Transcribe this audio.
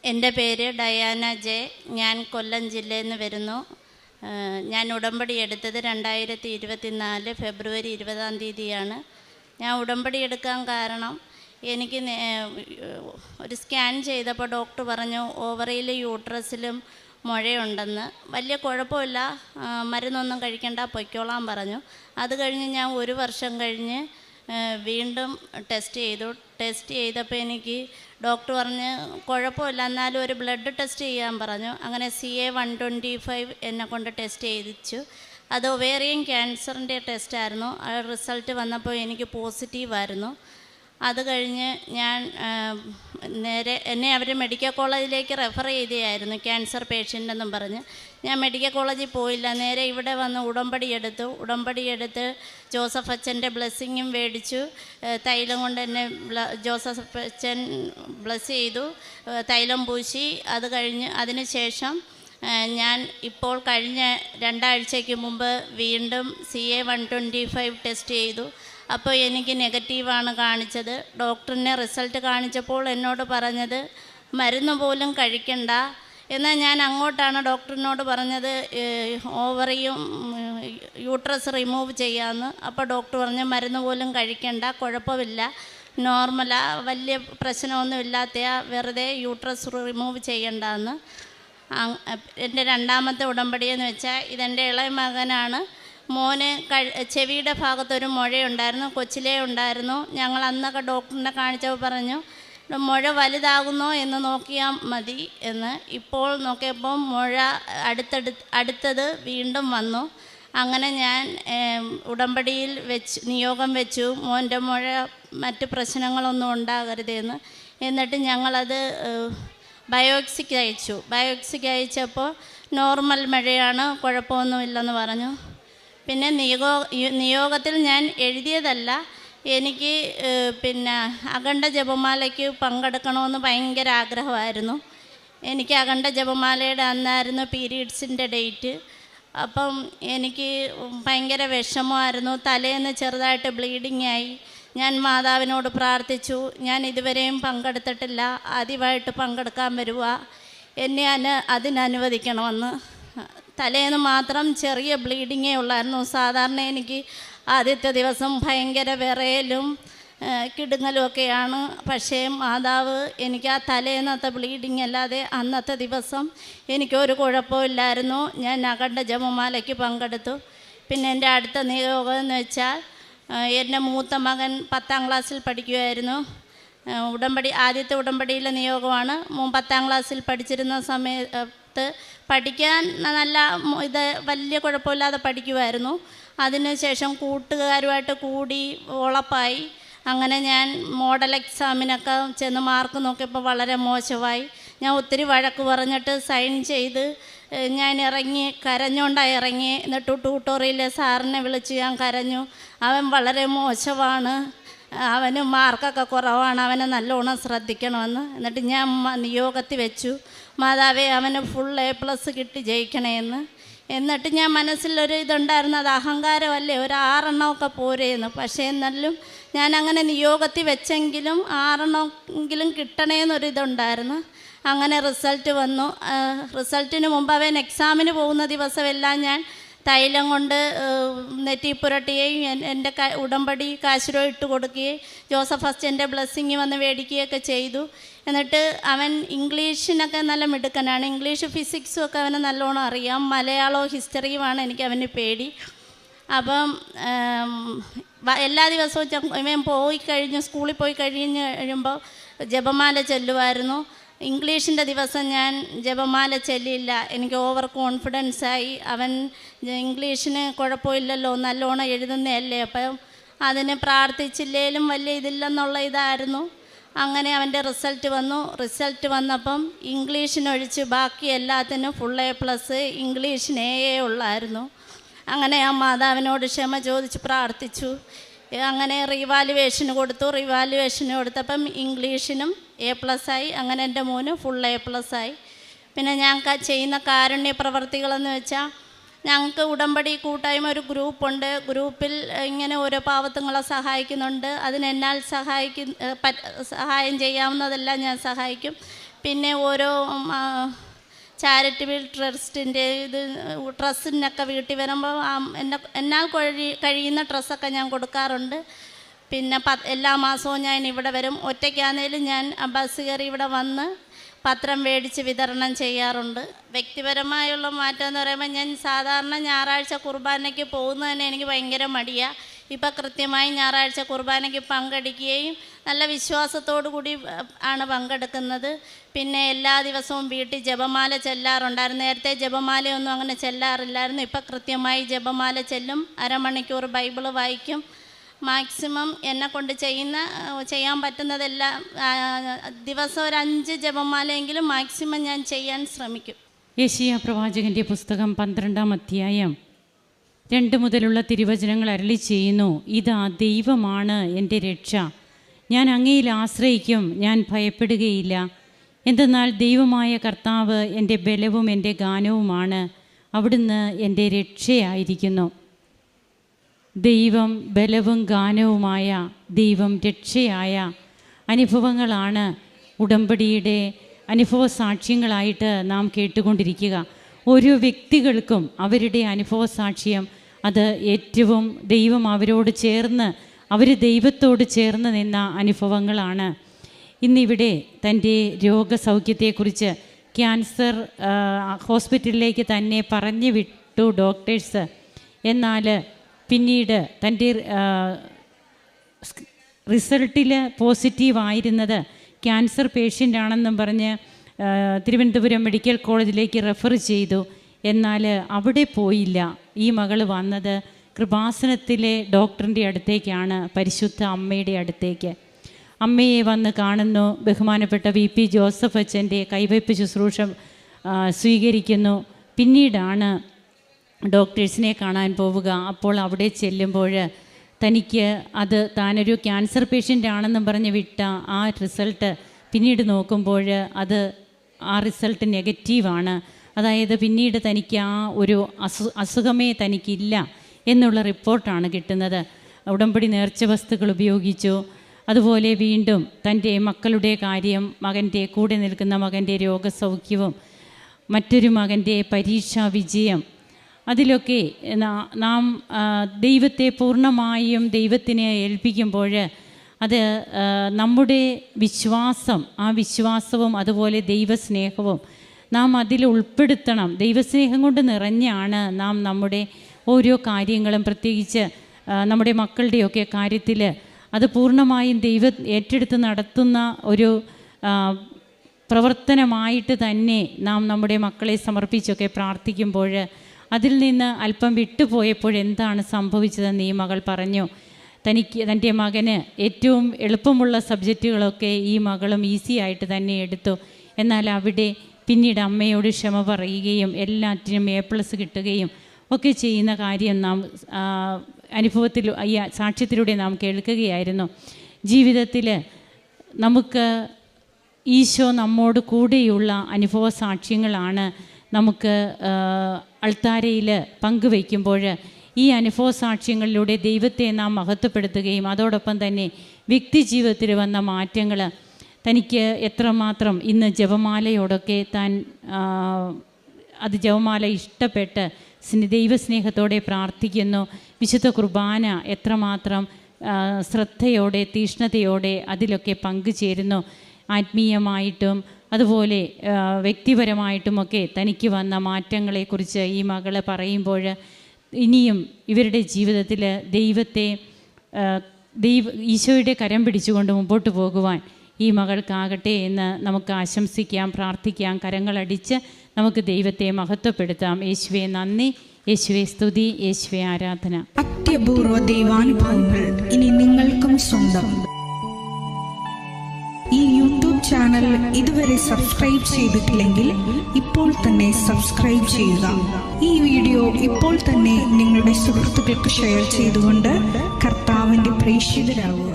എൻ്റെ പേര് Diana J. ഞാൻ കൊല്ലം ജില്ലയിൽ നിന്ന് വരുന്നു. ഞാൻ ഉടമ്പടി എടുത്തത് 2024 ഫെബ്രുവരി 20 ഞാൻ ഉടമ്പടി എടുക്കാൻ കാരണം എനിക്ക് ഒരു സ്കാൻ ചെയ്തപ്പോൾ ഡോക്ടർ പറഞ്ഞു ഓവറിയിലും യൂട്രസിലും മുഴയുണ്ടെന്ന്. വലിയ കുഴപ്പമില്ല, മരുന്നൊന്നും കഴിക്കണ്ട, പൊയ്ക്കോളാൻ പറഞ്ഞു. അത് കഴിഞ്ഞ് ഞാൻ 1 വർഷം കഴിഞ്ഞ് വീണ്ടും ടെസ്റ്റ് ചെയ്തപ്പോൾ എനിക്ക് ഡോക്ടർ പറഞ്ഞ് കുഴപ്പമില്ല, എന്നാലും ഒരു ബ്ലഡ് ടെസ്റ്റ് ചെയ്യാൻ പറഞ്ഞു. അങ്ങനെ CA-125 എന്നെ കൊണ്ട് ടെസ്റ്റ് ചെയ്യിച്ചു. അത് ഒവേറിയൻ ക്യാൻസറിൻ്റെ ടെസ്റ്റായിരുന്നു. ആ റിസൾട്ട് വന്നപ്പോൾ എനിക്ക് പോസിറ്റീവായിരുന്നു. അത് കഴിഞ്ഞ് ഞാൻ എന്നെ അവർ മെഡിക്കൽ കോളേജിലേക്ക് റെഫർ ചെയ്തതായിരുന്നു, ക്യാൻസർ പേഷ്യൻ്റ് എന്നും പറഞ്ഞ്. ഞാൻ മെഡിക്കൽ കോളേജിൽ പോയില്ല, നേരെ ഇവിടെ വന്ന് ഉടമ്പടി എടുത്ത് ജോസഫ് അച്ഛൻ്റെ ബ്ലെസ്സിങ്ങും മേടിച്ചു. തൈലം കൊണ്ട് എന്നെ ജോസഫ് അച്ഛൻ ബ്ലെസ് ചെയ്തു, തൈലം പൂശി. അത് കഴിഞ്ഞ് അതിന് ശേഷം ഞാൻ ഇപ്പോൾ കഴിഞ്ഞ 2 ആഴ്ചയ്ക്ക് മുമ്പ് വീണ്ടും CA-125 ടെസ്റ്റ് ചെയ്തു. അപ്പോൾ എനിക്ക് നെഗറ്റീവാണ് കാണിച്ചത്. ഡോക്ടറിനെ റിസൾട്ട് കാണിച്ചപ്പോൾ എന്നോട് പറഞ്ഞത് മരുന്ന് പോലും കഴിക്കണ്ട. എന്നാൽ ഞാൻ അങ്ങോട്ടാണ് ഡോക്ടറിനോട് പറഞ്ഞത് ഓവറിയും യൂട്രസ് റിമൂവ് ചെയ്യാമെന്ന്. അപ്പോൾ ഡോക്ടർ പറഞ്ഞു മരുന്ന് പോലും കഴിക്കണ്ട, കുഴപ്പമില്ല, നോർമലാ, വലിയ പ്രശ്നമൊന്നും ഇല്ലാത്തയാ, വെറുതെ യൂട്രസ് റിമൂവ് ചെയ്യണ്ടെന്ന്. എൻ്റെ 2ാമത്തെ ഉടമ്പടിയെന്ന് വെച്ചാൽ ഇതെൻ്റെ ഇളയ മകനാണ്. മോന് ചെവിയുടെ ഭാഗത്തൊരു മുഴയുണ്ടായിരുന്നു, കൊച്ചിലേ ഉണ്ടായിരുന്നു. ഞങ്ങൾ അന്നൊക്കെ ഡോക്ടറിനെ കാണിച്ചപ്പോൾ പറഞ്ഞു മുഴ വലുതാകുന്നോ എന്ന് നോക്കിയാൽ മതി എന്ന്. ഇപ്പോൾ നോക്കിയപ്പോൾ മുഴ അടുത്തത് വീണ്ടും വന്നു. അങ്ങനെ ഞാൻ ഉടമ്പടിയിൽ നിയോഗം വെച്ചു, മോൻ്റെ മുഴ മറ്റ് പ്രശ്നങ്ങളൊന്നും ഉണ്ടാകരുതെന്ന്. എന്നിട്ട് ഞങ്ങളത് ബയോപ്സിക്ക് അയച്ചപ്പോൾ നോർമൽ മുഴയാണ്, കുഴപ്പമൊന്നുമില്ലെന്ന് പറഞ്ഞു. പിന്നെ നിയോഗത്തിൽ ഞാൻ എഴുതിയതല്ല, എനിക്ക് അഖണ്ഡ ജപമാലയ്ക്ക് പങ്കെടുക്കണമെന്ന് ഭയങ്കര ആഗ്രഹമായിരുന്നു. എനിക്ക് അഖണ്ഡ ജപമാലയുടെ അന്നായിരുന്നു പീരീഡ്സിൻ്റെ ഡേറ്റ്. അപ്പം എനിക്ക് ഭയങ്കര വിഷമമായിരുന്നു, തലേന്ന് ചെറുതായിട്ട് ബ്ലീഡിങ് ആയി. ഞാൻ മാതാവിനോട് പ്രാർത്ഥിച്ചു, ഞാൻ ഇതുവരെയും പങ്കെടുത്തിട്ടില്ല, ആദ്യമായിട്ട് പങ്കെടുക്കാൻ വരുക, എന്നെ അതിനനുവദിക്കണമെന്ന്. തലേന്ന് മാത്രം ചെറിയ ബ്ലീഡിങ്ങേ ഉള്ളായിരുന്നു. സാധാരണ എനിക്ക് ആദ്യത്തെ ദിവസം ഭയങ്കര വിറയലും കിടുങ്ങലും ഒക്കെയാണ്. പക്ഷേ മാതാവ് എനിക്ക് ആ തലേന്നത്തെ ബ്ലീഡിങ് അല്ലാതെ അന്നത്തെ ദിവസം എനിക്കൊരു കുഴപ്പമില്ലായിരുന്നു. ഞാൻ അഖണ്ഡ ജപമാലയ്ക്ക് പങ്കെടുത്തു. പിന്നെ എൻ്റെ അടുത്ത നിയോഗം എന്ന് വെച്ചാൽ എൻ്റെ മൂത്ത മകൻ 10ാം ക്ലാസ്സിൽ പഠിക്കുമായിരുന്നു. ആദ്യത്തെ ഉടമ്പടിയിലെ നിയോഗമാണ്. 10ാം ക്ലാസ്സിൽ പഠിച്ചിരുന്ന സമയത്ത് പഠിക്കാൻ നല്ല വലിയ കുഴപ്പമില്ലാതെ പഠിക്കുമായിരുന്നു. അതിനുശേഷം കൂട്ടുകാരുമായിട്ട് കൂടി ഉളപ്പായി. അങ്ങനെ ഞാൻ മോഡൽ എക്സാമിനൊക്കെ ചെന്ന് മാർക്ക് നോക്കിയപ്പോൾ വളരെ മോശമായി. ഞാൻ ഒത്തിരി വഴക്ക് പറഞ്ഞിട്ട് സൈൻ ചെയ്ത് ഞാൻ കരഞ്ഞുകൊണ്ടാണ് ഇറങ്ങി. എന്നിട്ട് ട്യൂട്ടോറിയലിലെ സാറിനെ വിളിച്ച് ഞാൻ കരഞ്ഞു. അവൻ വളരെ മോശമാണ്, അവന് മാർക്കൊക്കെ കുറവാണ്, അവനെ നല്ലോണം ശ്രദ്ധിക്കണമെന്ന്. എന്നിട്ട് ഞാൻ നിയോഗത്തിൽ വെച്ചു, മാതാവേ അവന് ഫുൾ A+ കിട്ടി ജയിക്കണേന്ന്. എന്നിട്ട് ഞാൻ മനസ്സിലൊരു ഇതുണ്ടായിരുന്നു, അത് അഹങ്കാരമല്ലേ, ഒരു 6 എണ്ണമൊക്കെ പോരേന്ന്. പക്ഷേ എന്നാലും ഞാൻ അങ്ങനെ നിയോഗത്തിൽ വെച്ചെങ്കിലും 6 എണ്ണമെങ്കിലും കിട്ടണേന്നൊരിതുണ്ടായിരുന്നു. അങ്ങനെ റിസൾട്ട് വന്നു. റിസൾട്ടിന് മുമ്പ് അവൻ എക്സാമിന് പോകുന്ന ദിവസമെല്ലാം ഞാൻ തൈലം കൊണ്ട് നെറ്റി പുരട്ടുകയും എൻ്റെ ഉടമ്പടി കാശുരോ ഇട്ട് കൊടുക്കുകയും ജോസഫ് അച്ഛൻ്റെ ബ്ലെസ്സിങ് വന്ന് മേടിക്കുകയൊക്കെ ചെയ്തു. എന്നിട്ട് അവൻ ഇംഗ്ലീഷിനൊക്കെ നല്ല മിടുക്കനാണ്. ഇംഗ്ലീഷ് ഫിസിക്സും ഒക്കെ അവന് നല്ലോണം അറിയാം. മലയാളവും ഹിസ്റ്ററിയുമാണ് എനിക്ക് അവന് പേടി. അപ്പം എല്ലാ ദിവസവും ഇവൻ സ്കൂളിൽ പോയി കഴിയുമ്പോൾ ജപമാല ചൊല്ലുമായിരുന്നു. ഇംഗ്ലീഷിൻ്റെ ദിവസം ഞാൻ ജപമാല ചൊല്ലിയില്ല, എനിക്ക് ഓവർ കോൺഫിഡൻസായി. അവൻ ഇംഗ്ലീഷിന് കുഴപ്പമില്ലല്ലോ, നല്ലോണം എഴുതുന്നതല്ലേ, അപ്പം അതിന് പ്രാർത്ഥിച്ചില്ലേലും വലിയ ഇതില്ലെന്നുള്ള ഇതായിരുന്നു. അങ്ങനെ അവൻ്റെ റിസൾട്ട് വന്നപ്പം ഇംഗ്ലീഷിനൊഴിച്ച് ബാക്കി എല്ലാത്തിനും ഫുൾ A+, ഇംഗ്ലീഷിന് A ഉള്ളായിരുന്നു. അങ്ങനെ ഞാൻ മാതാവിനോട് ക്ഷമ ചോദിച്ച് പ്രാർത്ഥിച്ചു. അങ്ങനെ റിവാലുവേഷന് കൊടുത്തപ്പം ഇംഗ്ലീഷിനും A+ ആയി. അങ്ങനെ എൻ്റെ മോന് ഫുൾ A+ ആയി. പിന്നെ ഞാൻ ചെയ്യുന്ന കാരുണ്യ പ്രവർത്തികളെന്ന് വെച്ചാൽ ഞങ്ങൾക്ക് ഉടമ്പടി കൂട്ടായ്മ ഒരു ഗ്രൂപ്പുണ്ട്. ഗ്രൂപ്പിൽ ഇങ്ങനെ ഓരോ പാവത്തുങ്ങളെ സഹായിക്കുന്നുണ്ട്. അതിനെന്നാൽ സഹായം ചെയ്യാവുന്നതെല്ലാം ഞാൻ സഹായിക്കും. പിന്നെ ഓരോ ചാരിറ്റബിൾ ട്രസ്റ്റിൻ്റെ ഡ്രസ്സിനൊക്കെ വീട്ടിൽ വരുമ്പോൾ എന്നാൽ കഴിയുന്ന ഡ്രസ്സൊക്കെ ഞാൻ കൊടുക്കാറുണ്ട്. പിന്നെ എല്ലാ മാസവും ഞാൻ ഇവിടെ വരും. ഒറ്റയ്ക്കാണെങ്കിലും ഞാൻ ബസ് കയറി ഇവിടെ വന്ന് പത്രം മേടിച്ച് വിതരണം ചെയ്യാറുണ്ട്. വ്യക്തിപരമായുള്ള മാറ്റം എന്ന് പറയുമ്പോൾ ഞാൻ സാധാരണ ഞായറാഴ്ച കുർബാനയ്ക്ക് പോകുന്നതന്നെ എനിക്ക് ഭയങ്കര മടിയാണ്. ഇപ്പം കൃത്യമായി ഞായറാഴ്ച കുർബാനയ്ക്ക് പങ്കെടുക്കുകയും നല്ല വിശ്വാസത്തോടു കൂടി ആണ് പങ്കെടുക്കുന്നത്. പിന്നെ എല്ലാ ദിവസവും വീട്ടിൽ ജപമാല ചെല്ലാറുണ്ടായിരുന്നു. നേരത്തെ ജപമാലയൊന്നും അങ്ങനെ ചെല്ലാറില്ലായിരുന്നു. ഇപ്പം കൃത്യമായി ജപമാല ചെല്ലും. അരമണിക്കൂർ ബൈബിള് വായിക്കും. മാക്സിമം എന്നെ കൊണ്ട് ചെയ്യാൻ പറ്റുന്നതെല്ലാം ദിവസം ഒരു 5 ജപമാലയെങ്കിലും മാക്സിമം ഞാൻ ചെയ്യാൻ ശ്രമിക്കും. യെശയ്യാ പ്രവാചകൻ്റെ പുസ്തകം 12-ാം അധ്യായം 2 മുതലുള്ള തിരുവചനങ്ങൾ അരുളി ചെയ്യുന്നു. ഇതാ ദൈവമാണ് എൻ്റെ രക്ഷ, ഞാൻ അങ്ങയിൽ ആശ്രയിക്കും, ഞാൻ ഭയപ്പെടുകയില്ല. എന്തെന്നാൽ ദൈവമായ കർത്താവ് എൻ്റെ ബലവും എൻ്റെ ഗാനവുമാണ്, അവിടുന്ന് എൻ്റെ രക്ഷയായിരിക്കുന്നു. ദൈവം ബലവും ഗാനവുമായ, ദൈവം രക്ഷയായ അനുഭവങ്ങളാണ് ഉടമ്പടിയുടെ അനുഭവ സാക്ഷ്യങ്ങളായിട്ട് നാം കേട്ടുകൊണ്ടിരിക്കുക. ഓരോ വ്യക്തികൾക്കും അവരുടെ അനുഭവ സാക്ഷ്യം അത് ഏറ്റവും ദൈവം അവരോട് ചേർന്ന്, അവർ ദൈവത്തോട് ചേർന്ന് നിന്ന അനുഭവങ്ങളാണ്. ഇന്നിവിടെ തൻ്റെ രോഗസൗഖ്യത്തെക്കുറിച്ച് ക്യാൻസർ ഹോസ്പിറ്റലിലേക്ക് തന്നെ പറഞ്ഞു വിട്ടു ഡോക്ടേഴ്സ്. എന്നാൽ പിന്നീട് തൻ്റെ റിസൾട്ടിൽ പോസിറ്റീവായിരുന്നത് ക്യാൻസർ പേഷ്യൻ്റ് ആണെന്നും പറഞ്ഞ് തിരുവനന്തപുരം മെഡിക്കൽ കോളേജിലേക്ക് റെഫർ ചെയ്തു. എന്നാൽ അവിടെ പോയില്ല. ഈ മകൾ വന്നത് കൃപാസനത്തിലെ ഡോക്ടറിൻ്റെ അടുത്തേക്കാണ്, പരിശുദ്ധ അമ്മയുടെ അടുത്തേക്ക്. അമ്മയെ വന്ന് കാണുന്നു. ബഹുമാനപ്പെട്ട VP ജോസഫ് അച്ഛൻ്റെ കൈവയ്പ് ശുശ്രൂഷ സ്വീകരിക്കുന്നു. പിന്നീടാണ് ഡോക്ടേഴ്സിനെ കാണാൻ പോവുക. അപ്പോൾ അവിടെ ചെല്ലുമ്പോൾ തനിക്ക് താനൊരു ക്യാൻസർ പേഷ്യൻ്റ് ആണെന്നും പറഞ്ഞ് വിട്ട ആ റിസൾട്ട് പിന്നീട് നോക്കുമ്പോൾ ആ റിസൾട്ട് നെഗറ്റീവാണ്. അതായത് പിന്നീട് തനിക്ക് ആ ഒരു അസുഖമേ തനിക്കില്ല എന്നുള്ള റിപ്പോർട്ടാണ് കിട്ടുന്നത്. ഉടമ്പടി നേർച്ച വസ്തുക്കൾ ഉപയോഗിച്ചു. അതുപോലെ വീണ്ടും തൻ്റെ മക്കളുടെ കാര്യം, മകൻ്റെ കൂടെ നിൽക്കുന്ന മകൻ്റെ രോഗസൗഖ്യവും മറ്റൊരു മകൻ്റെ പരീക്ഷാ വിജയം, അതിലൊക്കെ നാം ദൈവത്തെ പൂർണ്ണമായും ദൈവത്തിനെ ഏൽപ്പിക്കുമ്പോൾ അത് നമ്മുടെ വിശ്വാസം, ആ വിശ്വാസവും അതുപോലെ ദൈവസ്നേഹവും നാം അതിൽ ഉൾപ്പെടുത്തണം. ദൈവസ്നേഹം കൊണ്ട് നിറഞ്ഞാണ് നാം നമ്മുടെ ഓരോ കാര്യങ്ങളും, പ്രത്യേകിച്ച് നമ്മുടെ മക്കളുടെയൊക്കെ കാര്യത്തിൽ അത് പൂർണ്ണമായും ദൈവം ഏറ്റെടുത്ത് നടത്തുന്ന ഒരു പ്രവർത്തനമായിട്ട് തന്നെ നാം നമ്മുടെ മക്കളെ സമർപ്പിച്ചൊക്കെ പ്രാർത്ഥിക്കുമ്പോൾ അതിൽ നിന്ന് അല്പം വിട്ടുപോയപ്പോൾ എന്താണ് സംഭവിച്ചതെന്ന് ഈ മകൾ പറഞ്ഞു. തൻ്റെ മകന് ഏറ്റവും എളുപ്പമുള്ള സബ്ജക്റ്റുകളൊക്കെ ഈ മകളും ഈസി ആയിട്ട് തന്നെ എടുത്തു. എന്നാൽ അവിടെ പിന്നീട് അമ്മയോട് ക്ഷമ പറയുകയും എല്ലാറ്റിനും A+ കിട്ടുകയും ഒക്കെ ചെയ്യുന്ന കാര്യം നാം അനുഭവത്തിൽ, ഈ സാക്ഷ്യത്തിലൂടെ നാം കേൾക്കുകയായിരുന്നു. ജീവിതത്തിൽ നമുക്ക് ഈശോ നമ്മോട് കൂടെയുള്ള അനുഭവ സാക്ഷ്യങ്ങളാണ് നമുക്ക് അൾത്താരയിൽ പങ്കുവയ്ക്കുമ്പോൾ ഈ അനുഭവ സാക്ഷ്യങ്ങളിലൂടെ ദൈവത്തെ നാം മഹത്വപ്പെടുത്തുകയും അതോടൊപ്പം തന്നെ വ്യക്തി ജീവിതത്തിൽ വന്ന മാറ്റങ്ങൾ, തനിക്ക് എത്രമാത്രം ഇന്ന് ജപമാലയോടൊക്കെ ജപമാല ഇഷ്ടപ്പെട്ട് ദൈവസ്നേഹത്തോടെ പ്രാർത്ഥിക്കുന്നു. വിശുദ്ധ കുർബാന എത്രമാത്രം ശ്രദ്ധയോടെ തീഷ്ണതയോടെ അതിലൊക്കെ പങ്കുചേരുന്നു. ആത്മീയമായിട്ടും അതുപോലെ വ്യക്തിപരമായിട്ടുമൊക്കെ തനിക്ക് വന്ന മാറ്റങ്ങളെക്കുറിച്ച് ഈ മകൾ പറയുമ്പോൾ ഇനിയും ഇവരുടെ ജീവിതത്തിൽ ഈശോയുടെ കരം പിടിച്ചുകൊണ്ട് മുമ്പോട്ട് പോകുവാൻ ഈ മകൾക്കാകട്ടെ എന്ന് നമുക്ക് ആശംസിക്കാം, പ്രാർത്ഥിക്കാം. കരങ്ങളടിച്ച് നമുക്ക് ദൈവത്തെ മഹത്വപ്പെടുത്താം. യേശുവേ നന്ദി, യേശുവേ സ്തുതി, യേശുവേ ആരാധന. അത്യപൂർവ ദൈവാനുഭവങ്ങൾ ഇനി നിങ്ങൾക്കും സ്വന്തം. ഈ യൂട്യൂബ് ചാനൽ ഇതുവരെ സബ്സ്ക്രൈബ് ചെയ്തിട്ടില്ലെങ്കിൽ ഇപ്പോൾ തന്നെ സബ്സ്ക്രൈബ് ചെയ്യുക. ഈ വീഡിയോ ഇപ്പോൾ തന്നെ നിങ്ങളുടെ സുഹൃത്തുക്കൾക്ക് ഷെയർ ചെയ്തുകൊണ്ട് കർത്താവിൻ്റെ പ്രേക്ഷിതരാകുക.